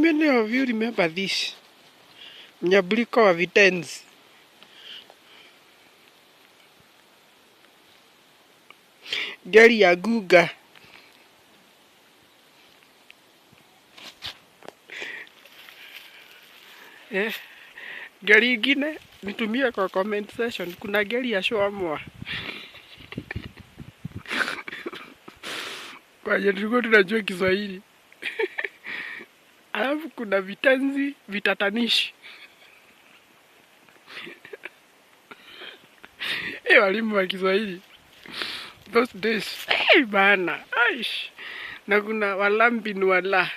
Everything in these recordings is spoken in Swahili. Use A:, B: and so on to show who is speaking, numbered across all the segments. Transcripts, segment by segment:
A: many of you remember this? Mnyabliko wa vitenzi. Gari ya Guga. Gari ingine nitumie kwa comment section. Kuna gari ya Shwamwa. Kwa hiyo tulikuwa tunajua Kiswahili. Alafu kuna vitenzi vitatanishi. Walimu wa Kiswahili. Those days. Bana. Aish. Na kuna walambi ni wala.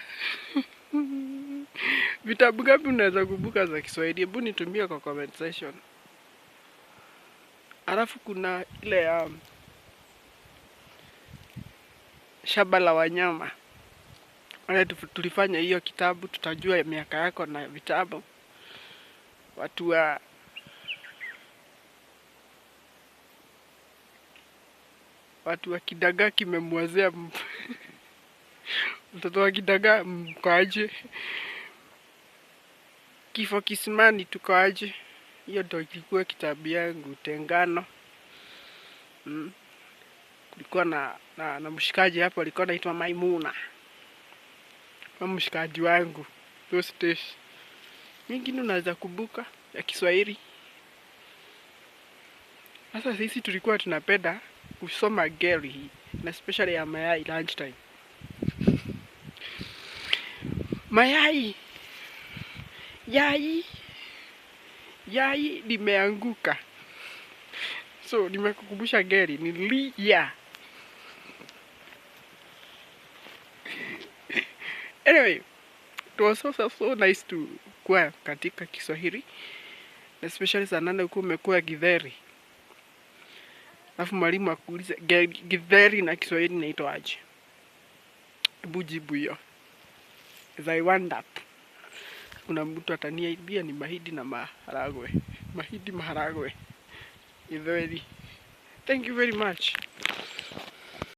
A: Vitabu gapi unaweza kumbuka za Kiswahili? Hebu nitumie kwa comment section. Alafu kuna ile shamba la wanyama. Wale tulifanya hiyo kitabu, tutajua miaka yako na vitabu. Watu wa Kidagaa kimemwazea mtoto wa Kidagaa mkoaje? Kifo Kisimani tukoaje? Hiyo ndio ilikuwa kitabu yangu. Tengano. Kulikuwa na mshikaji hapo alikuwa anaitwa Maimuna. Kwa mshikaji wangu. Those days. Nyingine unaweza kumbuka ya Kiswahili. Sasa sisi tulikuwa tunapenda kusoma geri, na especially ya mayai lunchtime. Mayai. Yai limeanguka. So nimekukumbusha geri ni lia. Anyway, it was so nice to kuwa katika Kiswahili, especially sana nane ukiwa umekuwa Githeri. Alafu mwalimu akuulize Githeri na Kiswahili inaitwa aje? Hebu jibu hiyo. As I wonder. Kuna mtu ataniambia ni mahidi na maharagwe. Mahidi maharagwe. Githeri. Thank you very much.